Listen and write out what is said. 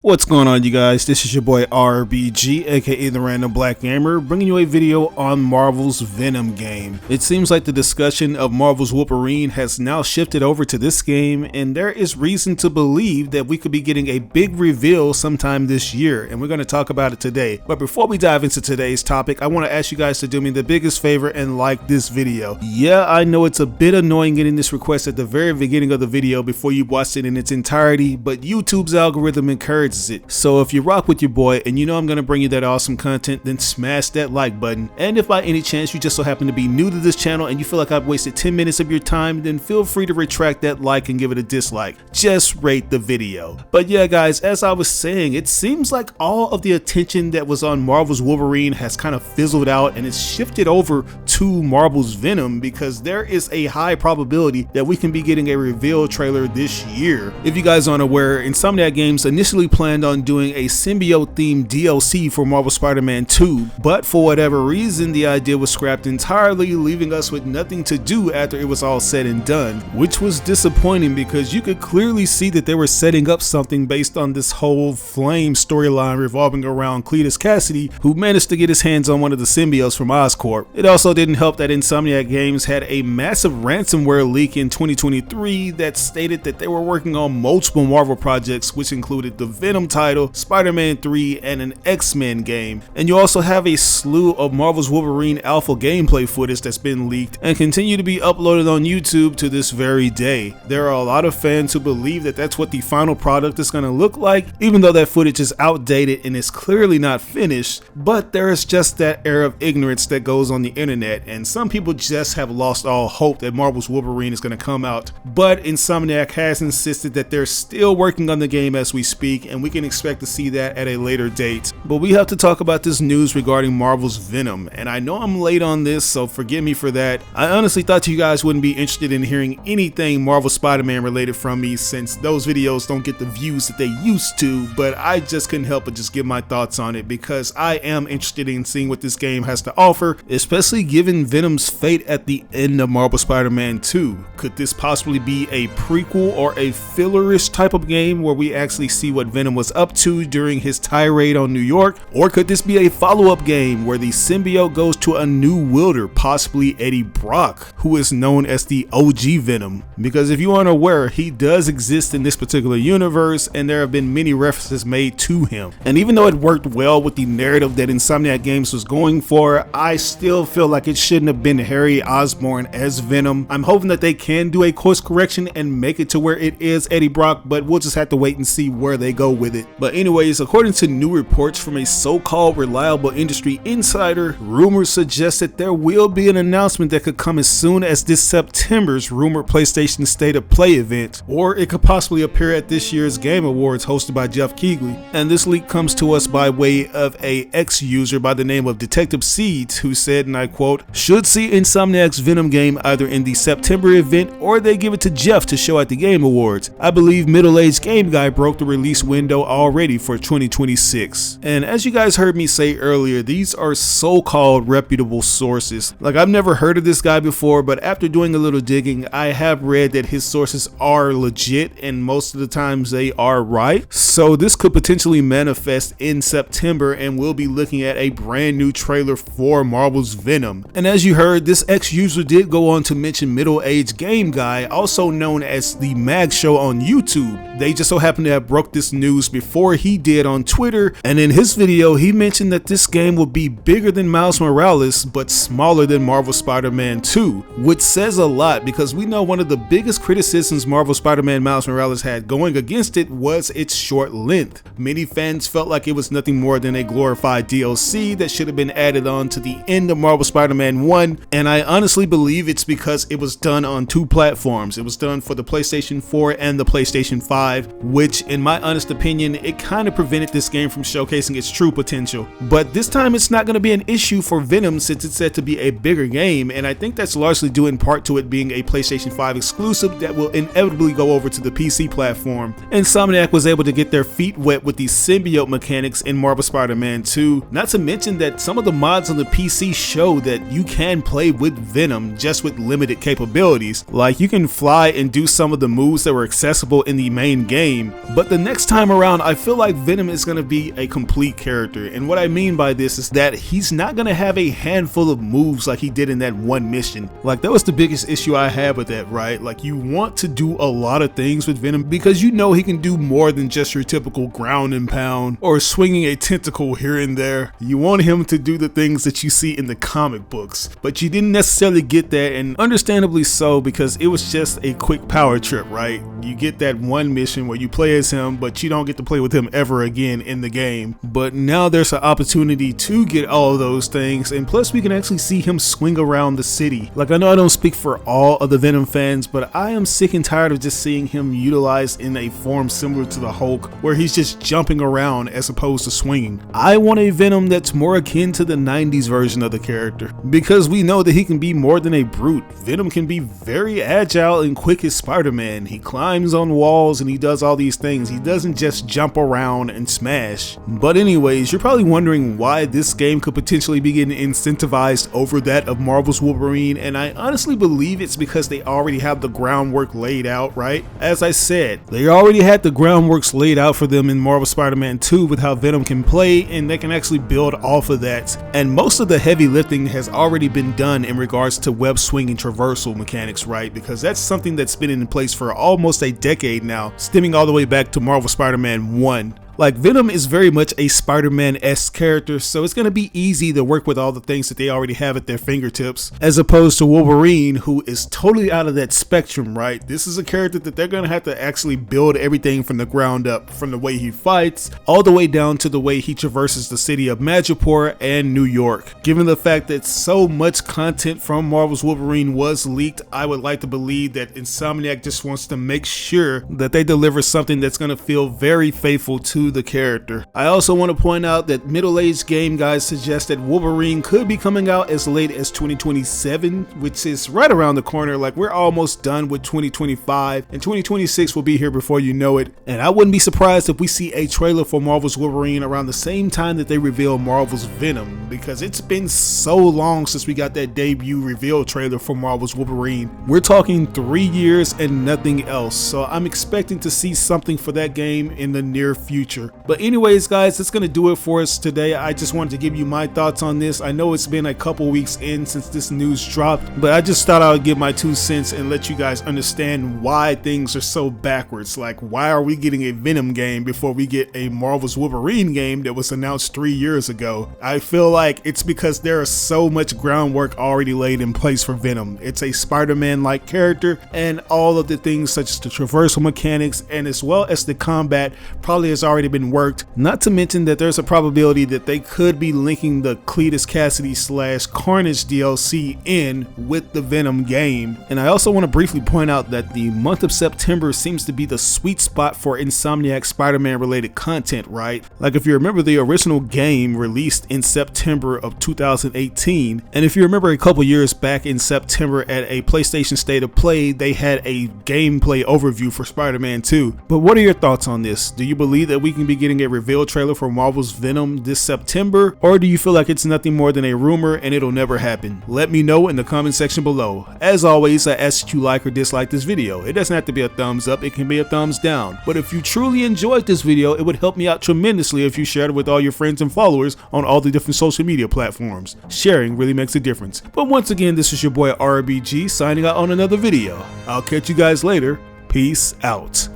What's going on, you guys? This is your boy RBG, aka the Random Black Gamer, bringing you a video on Marvel's Venom game. It seems like the discussion of Marvel's Wolverine has now shifted over to this game, and there is reason to believe that we could be getting a big reveal sometime this year, and we're going to talk about it today. But before we dive into today's topic, I want to ask you guys to do me the biggest favor and like this video. Yeah, I know it's a bit annoying getting this request at the very beginning of the video before you watched it in its entirety, but YouTube's algorithm encourages it. So if you rock with your boy and you know I'm gonna bring you that awesome content, then smash that like button. And if by any chance you just so happen to be new to this channel and you feel like I've wasted 10 minutes of your time, then feel free to retract that like and give it a dislike. Just rate the video. But yeah guys, as I was saying, it seems like all of the attention that was on Marvel's Wolverine has kind of fizzled out and it's shifted over to Marvel's Venom, because there is a high probability that we can be getting a reveal trailer this year. If you guys aren't aware, Insomniac Games initially planned on doing a symbiote themed DLC for Marvel Spider-Man 2, but for whatever reason the idea was scrapped entirely, leaving us with nothing to do after it was all said and done, which was disappointing because you could clearly see that they were setting up something based on this whole Flame storyline revolving around Cletus Cassidy, who managed to get his hands on one of the symbiotes from Oscorp. It also didn't help that Insomniac Games had a massive ransomware leak in 2023 that stated that they were working on multiple Marvel projects, which included the Venom title, Spider-Man 3, and an X-Men game. And you also have a slew of Marvel's Wolverine alpha gameplay footage that's been leaked and continue to be uploaded on YouTube to this very day. There are a lot of fans who believe that that's what the final product is going to look like, even though that footage is outdated and is clearly not finished. But there is just that air of ignorance that goes on the internet, and some people just have lost all hope that Marvel's Wolverine is going to come out. But Insomniac has insisted that they're still working on the game as we speak, and we can expect to see that at a later date. But we have to talk about this news regarding Marvel's Venom, and I know I'm late on this, so forgive me for that. I honestly thought you guys wouldn't be interested in hearing anything Marvel Spider-Man related from me, since those videos don't get the views that they used to, but I just couldn't help but just give my thoughts on it because I am interested in seeing what this game has to offer, especially given Venom's fate at the end of Marvel Spider-Man 2. Could this possibly be a prequel or a fillerish type of game where we actually see what Venom was up to during his tirade on New York? Or could this be a follow-up game where the symbiote goes to a new wielder, possibly Eddie Brock, who is known as the OG Venom? Because if you aren't aware, he does exist in this particular universe and there have been many references made to him. And even though it worked well with the narrative that Insomniac Games was going for, I still feel like it shouldn't have been Harry Osborn as Venom. I'm hoping that they can do a course correction and make it to where it is Eddie Brock, but we'll just have to wait and see where they go with it. But anyways, according to new reports from a so-called reliable industry insider, rumors suggest that there will be an announcement that could come as soon as this September's rumored PlayStation State of Play event, or it could possibly appear at this year's Game Awards hosted by Jeff Keighley. And this leak comes to us by way of a ex-user by the name of Detective Seeds, who said, and I quote, "Should see Insomniac's Venom game either in the September event or they give it to Jeff to show at the Game Awards. I believe middle-aged game guy broke the release window already for 2026. And as you guys heard me say earlier, these are so-called reputable sources. Like, I've never heard of this guy before, but after doing a little digging, I have read that his sources are legit and most of the times they are right. So this could potentially manifest in September and we'll be looking at a brand new trailer for Marvel's Venom. And as you heard, this ex-user did go on to mention middle-aged game guy, also known as the Mag Show on YouTube. They just so happened to have broke this news before he did on Twitter, and in his video he mentioned that this game will be bigger than Miles Morales but smaller than Marvel Spider-Man 2, which says a lot because we know one of the biggest criticisms Marvel Spider-Man Miles Morales had going against it was its short length. Many fans felt like it was nothing more than a glorified DLC that should have been added on to the end of Marvel Spider-Man 1, and I honestly believe it's because it was done on two platforms. It was done for the PlayStation 4 and the PlayStation 5, which in my honest opinion, it kind of prevented this game from showcasing its true potential. But this time it's not going to be an issue for Venom since it's said to be a bigger game, and I think that's largely due in part to it being a PlayStation 5 exclusive that will inevitably go over to the PC platform. Insomniac was able to get their feet wet with these symbiote mechanics in Marvel Spider-Man 2, not to mention that some of the mods on the PC show that you can play with Venom just with limited capabilities. Like, you can fly and do some of the moves that were accessible in the main game, but the next time around, I feel like Venom is going to be a complete character, and what I mean by this is that he's not going to have a handful of moves like he did in that one mission. Like, that was the biggest issue I had with that, right? Like, you want to do a lot of things with Venom because you know he can do more than just your typical ground and pound or swinging a tentacle here and there. You want him to do the things that you see in the comic books, but you didn't necessarily get that, and understandably so, because it was just a quick power trip, right? You get that one mission where you play as him, but you don't get to play with him ever again in the game. But now there's an opportunity to get all of those things, and plus we can actually see him swing around the city. Like, I know I don't speak for all of the Venom fans, but I am sick and tired of just seeing him utilized in a form similar to the Hulk, where he's just jumping around as opposed to swinging. I want a Venom that's more akin to the 90s version of the character, because we know that he can be more than a brute. Venom can be very agile and quick as Spider-Man. He climbs on walls and he does all these things. He doesn't just jump around and smash. But anyways, you're probably wondering why this game could potentially be getting incentivized over that of Marvel's Wolverine, and I honestly believe it's because they already have the groundwork laid out, right? As I said, they already had the groundworks laid out for them in Marvel Spider-Man 2 with how Venom can play, and they can actually build off of that. And most of the heavy lifting has already been done in regards to web swinging traversal mechanics, right? Because that's something that's been in place for almost a decade now, stemming all the way back to Marvel Spider-Man 1. Like, Venom is very much a Spider-Man-esque character, so it's going to be easy to work with all the things that they already have at their fingertips, as opposed to Wolverine, who is totally out of that spectrum, right? This is a character that they're going to have to actually build everything from the ground up, from the way he fights, all the way down to the way he traverses the city of Madripoor and New York. Given the fact that so much content from Marvel's Wolverine was leaked, I would like to believe that Insomniac just wants to make sure that they deliver something that's going to feel very faithful to the character. I also want to point out that middle-aged game guys suggest that Wolverine could be coming out as late as 2027, which is right around the corner. Like, we're almost done with 2025, and 2026 will be here before you know it. And I wouldn't be surprised if we see a trailer for Marvel's Wolverine around the same time that they reveal Marvel's Venom, because it's been so long since we got that debut reveal trailer for Marvel's Wolverine. We're talking 3 years and nothing else, so I'm expecting to see something for that game in the near future. But anyways, guys, that's gonna do it for us today. I just wanted to give you my thoughts on this. I know it's been a couple weeks in since this news dropped, but I just thought I would give my 2 cents and let you guys understand why things are so backwards. Like, why are we getting a Venom game before we get a Marvel's Wolverine game that was announced 3 years ago? I feel like it's because there is so much groundwork already laid in place for Venom. It's a Spider-Man-like character, and all of the things such as the traversal mechanics and as well as the combat probably has already been worked, not to mention that there's a probability that they could be linking the Cletus Cassidy / Carnage DLC in with the Venom game. And I also want to briefly point out that the month of September seems to be the sweet spot for Insomniac Spider-Man related content, right? Like, if you remember, the original game released in September of 2018, and if you remember a couple years back in September at a PlayStation State of Play, they had a gameplay overview for Spider-Man 2. But what are your thoughts on this? Do you believe that we can be getting a reveal trailer for Marvel's Venom this September, or do you feel like it's nothing more than a rumor and it'll never happen? Let me know in the comment section below. As always, I ask that you like or dislike this video. It doesn't have to be a thumbs up, it can be a thumbs down. But if you truly enjoyed this video, it would help me out tremendously if you shared it with all your friends and followers on all the different social media platforms. Sharing really makes a difference. But once again, this is your boy RBG signing out on another video. I'll catch you guys later. Peace out.